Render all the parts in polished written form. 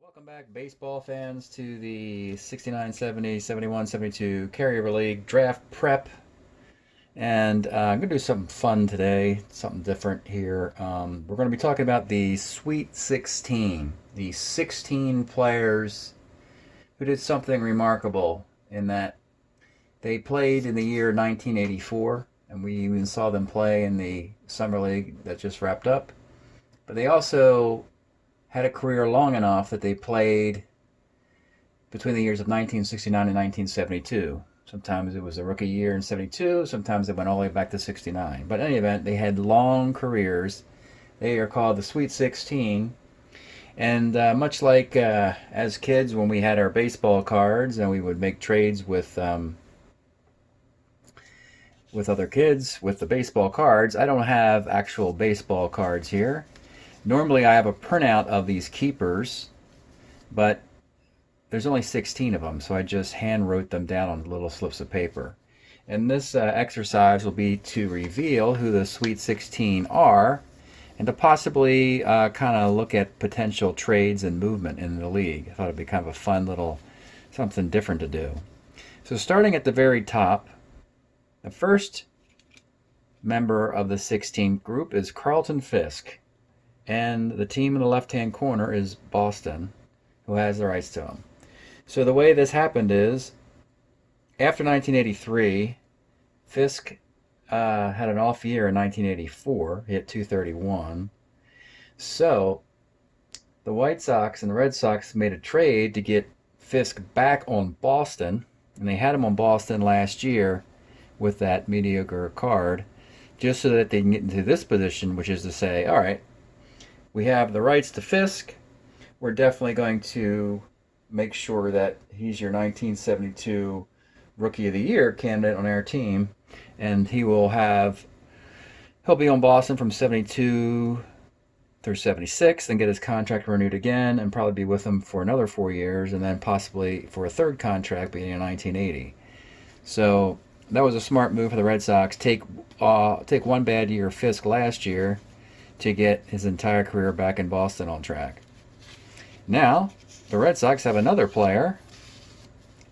Welcome back, baseball fans, to the 69, 70, 71, 72 Carryover League draft prep. And I'm going to do something fun today, something different here. We're going to be talking about the Sweet 16, the 16 players who did something remarkable in that they played in the year 1984, and we even saw them play in the Summer League that just wrapped up. But they also had a career long enough that they played between the years of 1969 and 1972. Sometimes it was a rookie year in 72, sometimes it went all the way back to 69. But in any event, they had long careers. They are called the Sweet 16. And much like as kids when we had our baseball cards and we would make trades with other kids with the baseball cards, I don't have actual baseball cards here. Normally I have a printout of these keepers, but there's only 16 of them, so I just hand wrote them down on little slips of paper. And this exercise will be to reveal who the Sweet 16 are and to possibly kind of look at potential trades and movement in the league. I thought it'd be kind of a fun little something different to do. So starting at the very top, the first member of the 16 group is Carlton Fisk. And the team in the left-hand corner is Boston, who has the rights to him. So the way this happened is, after 1983, Fisk had an off year in 1984. He hit 231. So the White Sox and the Red Sox made a trade to get Fisk back on Boston, and they had him on Boston last year with that mediocre card, just so that they can get into this position, which is to say, all right, we have the rights to Fisk. We're definitely going to make sure that he's your 1972 Rookie of the Year candidate on our team. And he'll be on Boston from 72 through 76, then get his contract renewed again and probably be with them for another 4 years, and then possibly for a third contract beginning in 1980. So that was a smart move for the Red Sox. Take one bad year of Fisk last year to get his entire career back in Boston on track. Now, the Red Sox have another player.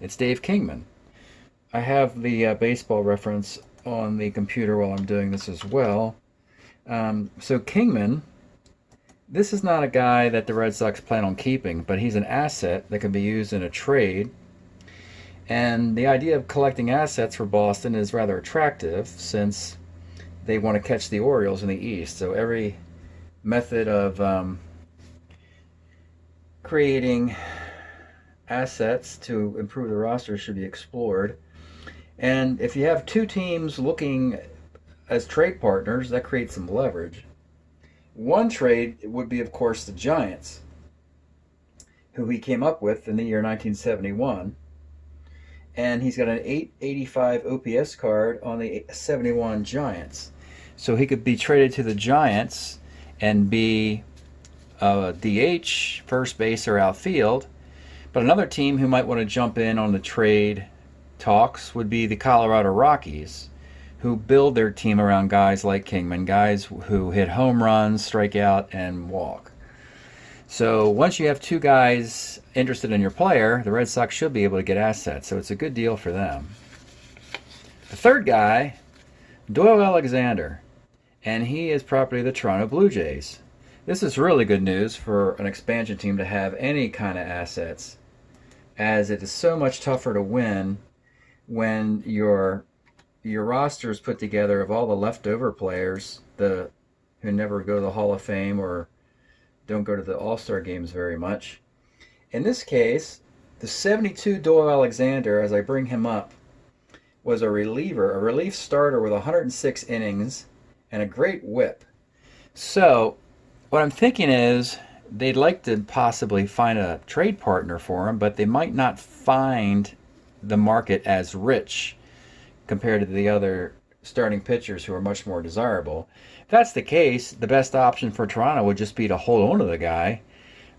It's Dave Kingman. I have the baseball reference on the computer while I'm doing this as well. So Kingman, this is not a guy that the Red Sox plan on keeping, but he's an asset that can be used in a trade. And the idea of collecting assets for Boston is rather attractive since they want to catch the Orioles in the East. So every method of creating assets to improve the roster should be explored. And if you have two teams looking as trade partners, that creates some leverage. One trade would be, of course, the Giants, who he came up with in the year 1971. And he's got an 885 OPS card on the 71 Giants. So he could be traded to the Giants and be a DH, first base, or outfield. But another team who might want to jump in on the trade talks would be the Colorado Rockies, who build their team around guys like Kingman, guys who hit home runs, strike out, and walk. So once you have two guys interested in your player, the Red Sox should be able to get assets. So it's a good deal for them. The third guy, Doyle Alexander, and he is property of the Toronto Blue Jays. This is really good news for an expansion team to have any kind of assets, as it is so much tougher to win when your roster is put together of all the leftover players who never go to the Hall of Fame or don't go to the All-Star games very much. In this case, the 72 Doyle Alexander, as I bring him up, was a relief starter with 106 innings and a great whip. So what I'm thinking is they'd like to possibly find a trade partner for him, but they might not find the market as rich compared to the other starting pitchers who are much more desirable. If that's the case, the best option for Toronto would just be to hold on to the guy,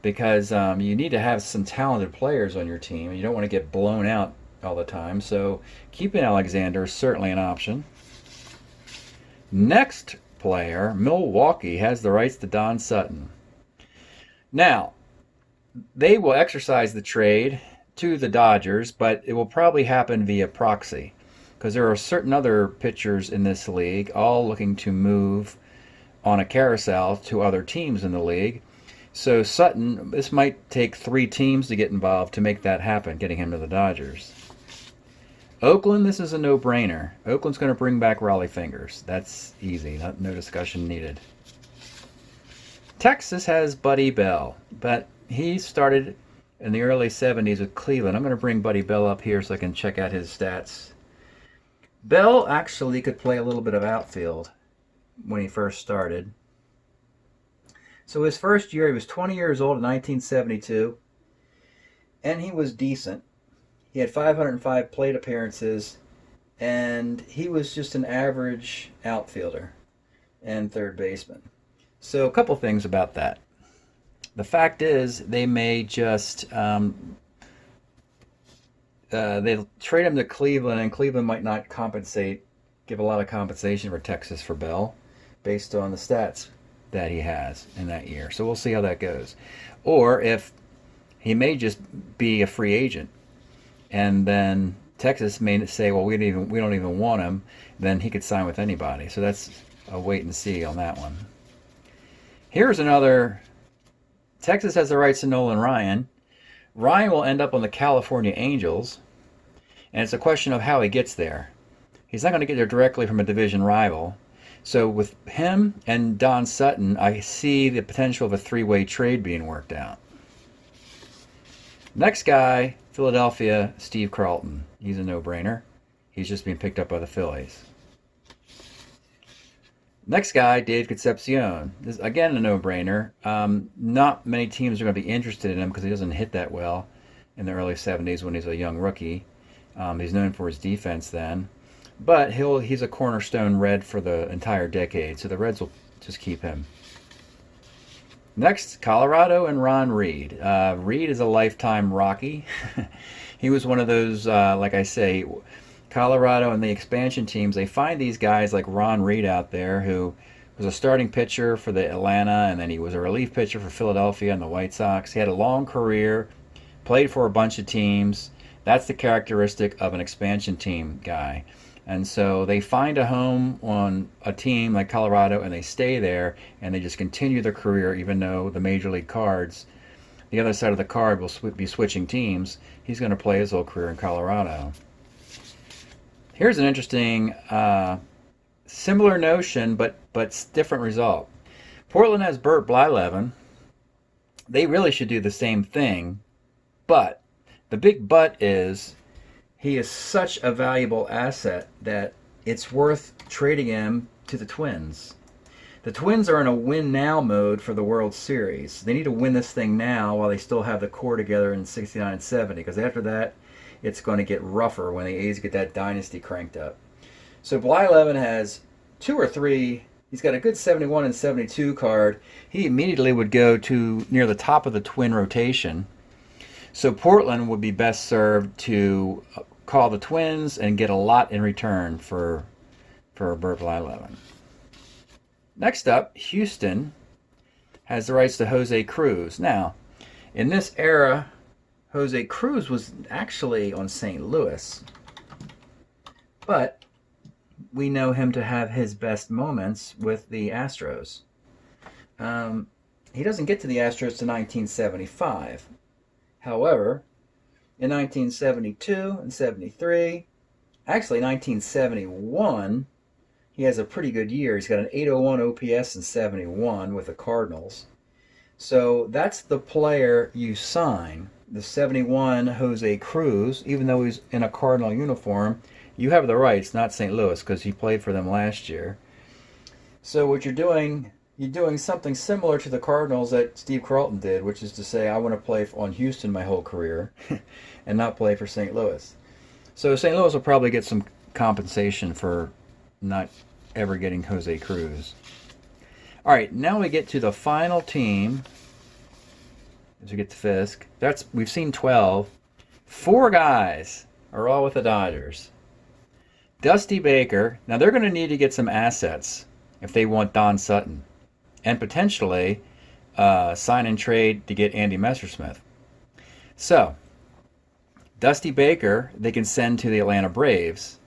because you need to have some talented players on your team, and you don't want to get blown out all the time. So keeping Alexander is certainly an option. Next player, Milwaukee has the rights to Don Sutton. Now, they will exercise the trade to the Dodgers, but it will probably happen via proxy because there are certain other pitchers in this league all looking to move on a carousel to other teams in the league. So Sutton, this might take 3 teams to get involved to make that happen, getting him to the Dodgers. Oakland, this is a no-brainer. Oakland's going to bring back Raleigh Fingers. That's easy. No discussion needed. Texas has Buddy Bell, but he started in the early 70s with Cleveland. I'm going to bring Buddy Bell up here so I can check out his stats. Bell actually could play a little bit of outfield when he first started. So his first year, he was 20 years old in 1972, and he was decent. He had 505 plate appearances, and he was just an average outfielder and third baseman. So a couple things about that. The fact is, they may just they'll trade him to Cleveland, and Cleveland might not give a lot of compensation for Texas for Bell, based on the stats that he has in that year. So we'll see how that goes. Or if he may just be a free agent, and then Texas may say, well, we don't even want him, then he could sign with anybody. So that's a wait and see on that one. Here's another. Texas has the rights to Nolan Ryan. Ryan will end up on the California Angels, and it's a question of how he gets there. He's not going to get there directly from a division rival. So with him and Don Sutton, I see the potential of a 3-way trade being worked out. Next guy, Philadelphia, Steve Carlton. He's a no-brainer. He's just being picked up by the Phillies. Next guy, Dave Concepcion. This is, again, a no-brainer. Not many teams are going to be interested in him because he doesn't hit that well in the early 70s when he's a young rookie. He's known for his defense then. But he's a cornerstone Red for the entire decade, so the Reds will just keep him. Next, Colorado and Ron Reed. Reed is a lifetime Rocky. He was one of those, like I say, Colorado and the expansion teams, they find these guys like Ron Reed out there who was a starting pitcher for the Atlanta, and then he was a relief pitcher for Philadelphia and the White Sox. He had a long career, played for a bunch of teams. That's the characteristic of an expansion team guy. And so they find a home on a team like Colorado, and they stay there, and they just continue their career, even though the major league cards, the other side of the card, will be switching teams. He's going to play his whole career in Colorado. Here's an interesting, similar notion, but different result. Portland has Bert Blyleven. They really should do the same thing, but the big but is he is such a valuable asset that it's worth trading him to the Twins. The Twins are in a win-now mode for the World Series. They need to win this thing now while they still have the core together in 69 and 70, because after that, it's going to get rougher when the A's get that dynasty cranked up. So Blyleven has 2 or 3. He's got a good 71 and 72 card. He immediately would go to near the top of the Twin rotation. So Portland would be best served to call the Twins and get a lot in return for Bert Blyleven. Next up, Houston has the rights to Jose Cruz. Now, in this era, Jose Cruz was actually on St. Louis, but we know him to have his best moments with the Astros. He doesn't get to the Astros to 1975. However, in 1972 and 73, actually 1971, he has a pretty good year. He's got an 801 OPS in 71 with the Cardinals. So that's the player you sign, the 71 Jose Cruz, even though he's in a Cardinal uniform. You have the rights, not St. Louis, because he played for them last year. So what you're doing something similar to the Cardinals that Steve Carlton did, which is to say, I want to play on Houston my whole career and not play for St. Louis. So St. Louis will probably get some compensation for not ever getting Jose Cruz. All right, now we get to the final team. As we get to Fisk, we've seen 12. 4 guys are all with the Dodgers. Dusty Baker. Now they're going to need to get some assets if they want Don Sutton, and potentially sign and trade to get Andy Messersmith. So, Dusty Baker, they can send to the Atlanta Braves.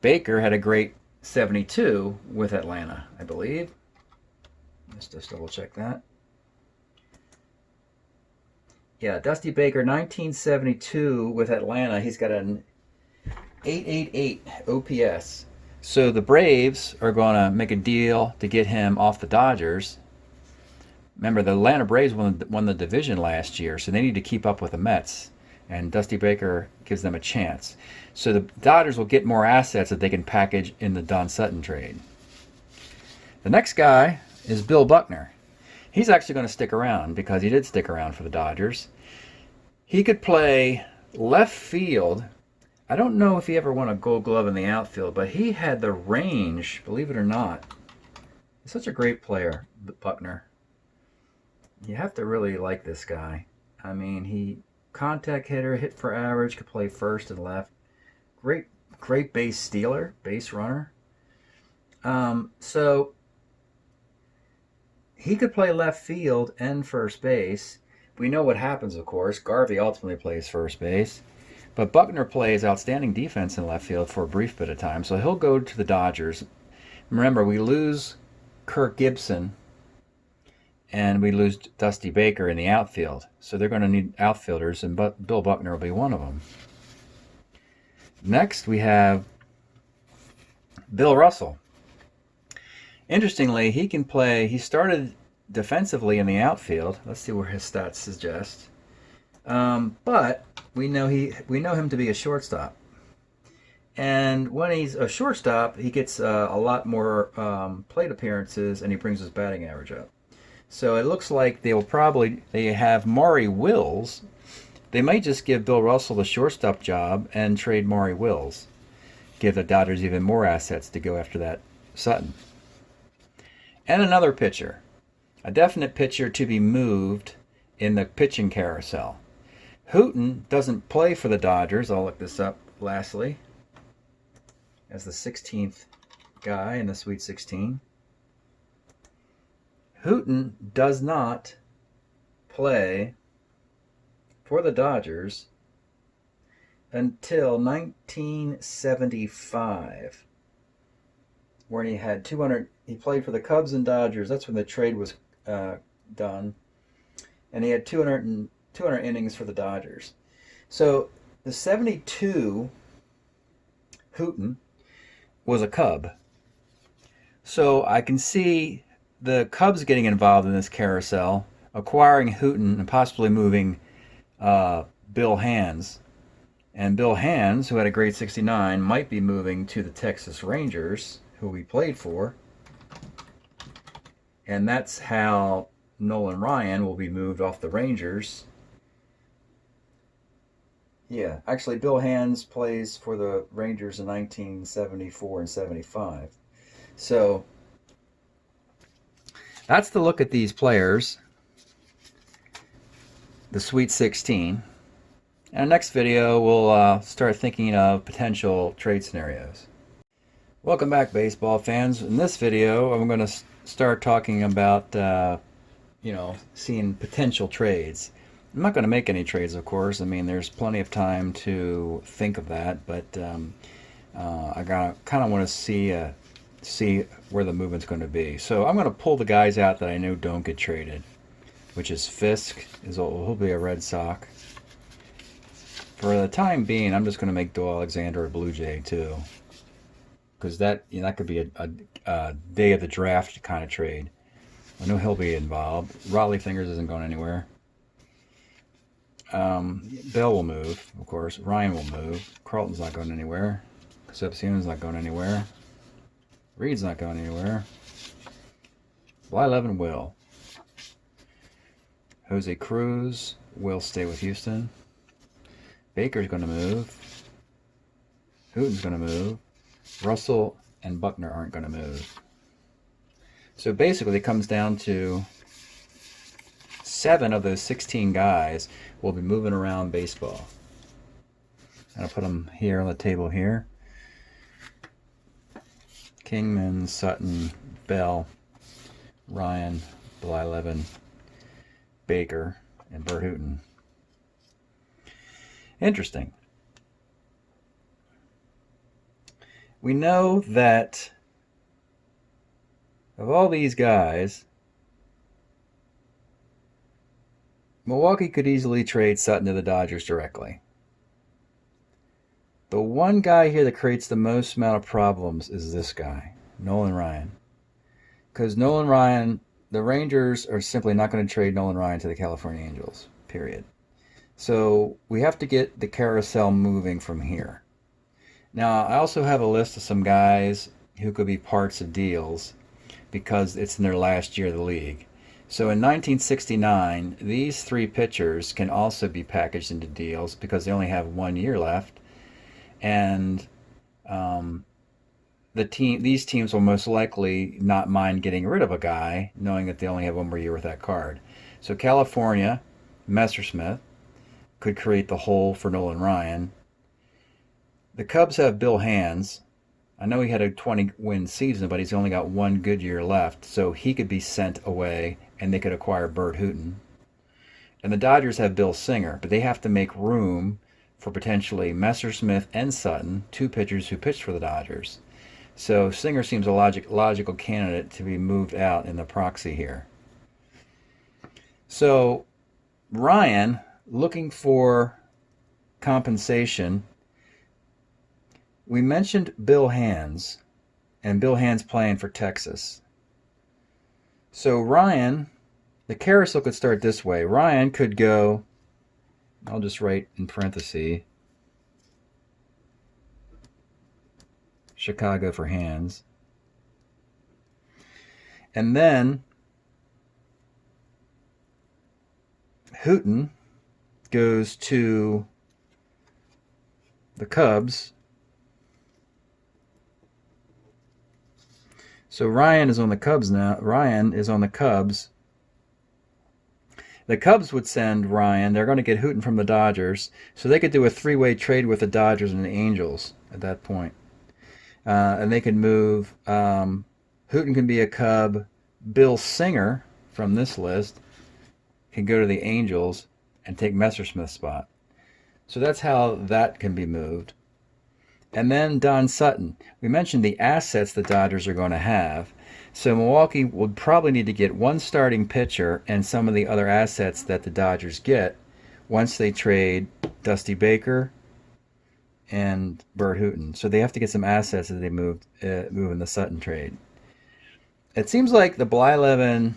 Baker had a great 72 with Atlanta, I believe. Let's just double check that. Yeah, Dusty Baker, 1972 with Atlanta. He's got an 888 OPS. So the Braves are going to make a deal to get him off the Dodgers. Remember, the Atlanta Braves won the division last year, so they need to keep up with the Mets. And Dusty Baker gives them a chance. So the Dodgers will get more assets that they can package in the Don Sutton trade. The next guy is Bill Buckner. He's actually going to stick around because he did stick around for the Dodgers. He could play left field. I don't know if he ever won a Gold Glove in the outfield, but he had the range, believe it or not. He's such a great player, Buckner. You have to really like this guy. I mean, he contact hitter, hit for average, could play first and left. Great base stealer, base runner. So he could play left field and first base. We know what happens, of course. Garvey ultimately plays first base. But Buckner plays outstanding defense in left field for a brief bit of time. So he'll go to the Dodgers. Remember, we lose Kirk Gibson and we lose Dusty Baker in the outfield. So they're going to need outfielders, and Bill Buckner will be one of them. Next, we have Bill Russell. Interestingly, he can play. He started defensively in the outfield. Let's see where his stats suggest. But we know him to be a shortstop. And when he's a shortstop, he gets a lot more plate appearances, and he brings his batting average up. So it looks like they have Maury Wills. They might just give Bill Russell the shortstop job and trade Maury Wills. Give the Dodgers even more assets to go after that Sutton. And another pitcher. A definite pitcher to be moved in the pitching carousel. Hooton doesn't play for the Dodgers. I'll look this up lastly. As the 16th guy in the Sweet 16. Hooton does not play for the Dodgers until 1975, when he had 200. He played for the Cubs and Dodgers. That's when the trade was done, and he had 200 innings for the Dodgers. So the 72 Hooton was a Cub. So I can see the Cubs getting involved in this carousel, acquiring Hooton and possibly moving Bill Hands. And Bill Hands, who had a great 69, might be moving to the Texas Rangers, who he played for. And that's how Nolan Ryan will be moved off the Rangers. Yeah, actually Bill Hands plays for the Rangers in 1974 and 75. So that's the look at these players. The Sweet 16. And next video, we'll start thinking of potential trade scenarios. Welcome back, baseball fans. In this video, I'm going to start talking about, seeing potential trades. I'm not going to make any trades, of course. I mean, there's plenty of time to think of that, but I kind of want to see where the movement's going to be. So I'm going to pull the guys out that I know don't get traded, which is Fisk. He'll be a Red Sox. For the time being, I'm just going to make Doyle Alexander a Blue Jay too, because that could be a day of the draft kind of trade. I know he'll be involved. Raleigh Fingers isn't going anywhere. Bell will move, of course. Ryan will move. Carlton's not going anywhere. Concepcion's not going anywhere. Reed's not going anywhere. Levin will. Jose Cruz will stay with Houston. Baker's going to move. Hooton's going to move. Russell and Buckner aren't going to move. So basically it comes down to 7 of those 16 guys will be moving around baseball. I'll put them here on the table here. Kingman, Sutton, Bell, Ryan, Levin, Baker and Bert Hooton. Interesting. We know that of all these guys, Milwaukee could easily trade Sutton to the Dodgers directly. The one guy here that creates the most amount of problems is this guy, Nolan Ryan. Because Nolan Ryan, the Rangers are simply not going to trade Nolan Ryan to the California Angels, period. So we have to get the carousel moving from here. Now, I also have a list of some guys who could be parts of deals because it's in their last year of the league. So in 1969, these three pitchers can also be packaged into deals because they only have 1 year left. And these teams will most likely not mind getting rid of a guy, knowing that they only have 1 more year with that card. So California, Messersmith, could create the hole for Nolan Ryan. The Cubs have Bill Hands. I know he had a 20-win season, but he's only got 1 good year left, so he could be sent away, and they could acquire Bert Hooton. And the Dodgers have Bill Singer, but they have to make room for potentially Messersmith and Sutton, 2 pitchers who pitched for the Dodgers. So Singer seems a logical candidate to be moved out in the proxy here. So Ryan, looking for compensation. We mentioned Bill Hands, and Bill Hands playing for Texas. So Ryan, the carousel could start this way. Ryan could go, I'll just write in parentheses, Chicago for Hands. And then Hooton goes to the Cubs. So Ryan is on the Cubs now. Ryan is on the Cubs. The Cubs would send Ryan. They're going to get Hooton from the Dodgers. So they could do a 3-way trade with the Dodgers and the Angels at that point. And they could move. Hooton can be a Cub. Bill Singer from this list can go to the Angels and take Messersmith's spot. So that's how that can be moved. And then Don Sutton. We mentioned the assets the Dodgers are going to have. So Milwaukee would probably need to get 1 starting pitcher and some of the other assets that the Dodgers get once they trade Dusty Baker and Bert Hooton. So they have to get some assets as they move in the Sutton trade. It seems like the Levin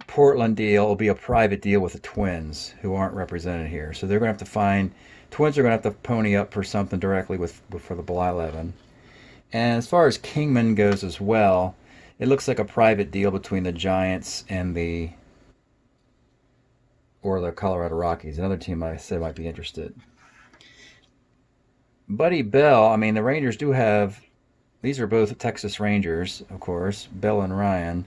Portland deal will be a private deal with the Twins, who aren't represented here. So they're going to have to find... Twins are going to have to pony up for something directly for the Levin. And as far as Kingman goes as well, it looks like a private deal between the Giants and the Colorado Rockies. Another team I said might be interested. Buddy Bell, I mean, the Rangers do have... These are both Texas Rangers, of course, Bell and Ryan.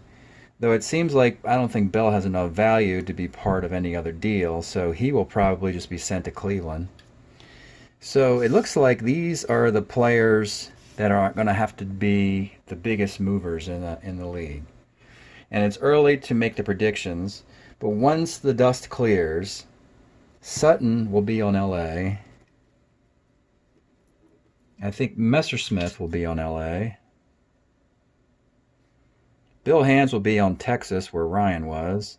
Though it seems like I don't think Bell has enough value to be part of any other deal, so he will probably just be sent to Cleveland. So it looks like these are the players that are going to have to be the biggest movers in the league. And it's early to make the predictions, but once the dust clears, Sutton will be on LA. I think Messersmith will be on LA. Bill Hands will be on Texas, where Ryan was.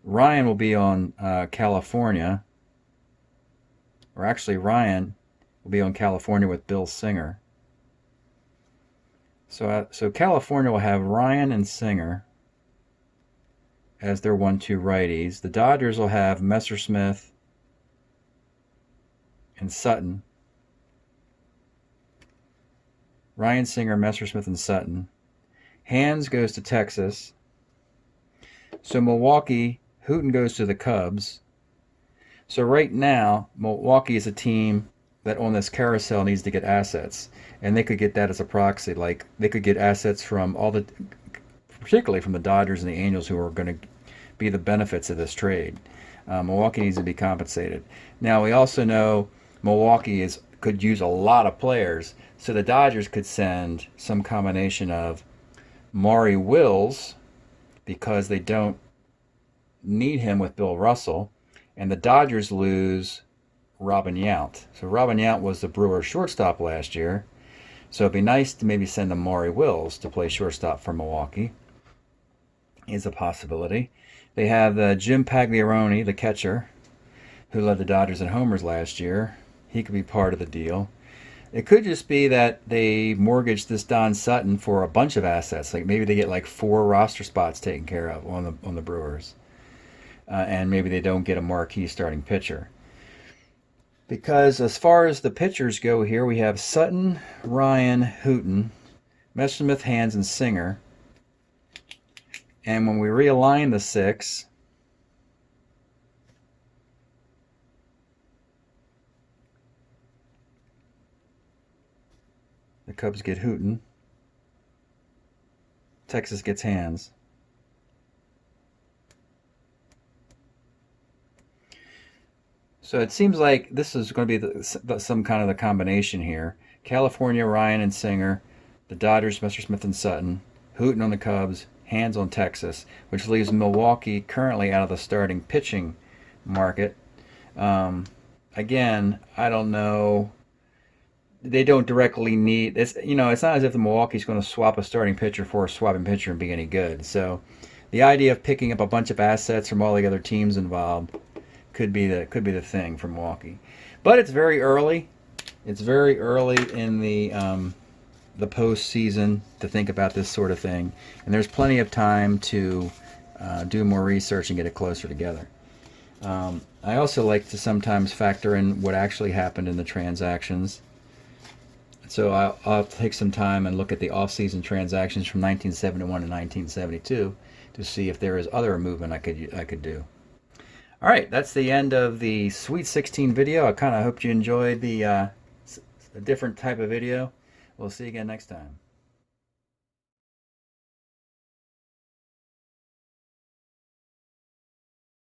Ryan will be on California. Or actually, Ryan will be on California with Bill Singer. So California will have Ryan and Singer as their 1-2 righties. The Dodgers will have Messersmith and Sutton. Ryan, Singer, Messersmith, and Sutton. Hands goes to Texas. So Milwaukee, Hooton goes to the Cubs. So right now, Milwaukee is a team that on this carousel needs to get assets. And they could get that as a proxy. Like, they could get assets from particularly from the Dodgers and the Angels, who are going to be the benefits of this trade. Milwaukee needs to be compensated. Now, we also know Milwaukee could use a lot of players. So the Dodgers could send some combination of Maury Wills, because they don't need him with Bill Russell, and the Dodgers lose Robin Yount. So Robin Yount was the Brewers shortstop last year. So it'd be nice to maybe send Amari Wills to play shortstop for Milwaukee. Is a possibility. They have Jim Pagliarone, the catcher, who led the Dodgers in homers last year. He could be part of the deal. It could just be that they mortgaged this Don Sutton for a bunch of assets. Like maybe they get like 4 roster spots taken care of on the Brewers, and maybe they don't get a marquee starting pitcher. Because as far as the pitchers go here, we have Sutton, Ryan, Hooton, Messerschmidt, Hands, and Singer. And when we realign the 6, the Cubs get Hooton. Texas gets Hands. So it seems like this is going to be some kind of the combination here. California, Ryan and Singer. The Dodgers, Messerschmidt and Sutton. Hooton on the Cubs. Hands on Texas. Which leaves Milwaukee currently out of the starting pitching market. Again, I don't know. They don't directly need... It's not as if the Milwaukee's going to swap a starting pitcher for a swapping pitcher and be any good. So the idea of picking up a bunch of assets from all the other teams involved could be the thing for Milwaukee. But it's very early. It's very early in the postseason to think about this sort of thing, and there's plenty of time to do more research and get it closer together. I also like to sometimes factor in what actually happened in the transactions. So I'll take some time and look at the off-season transactions from 1971 to 1972 to see if there is other movement I could do. All right, that's the end of the Sweet 16 video. I kind of hope you enjoyed the a different type of video. We'll see you again next time.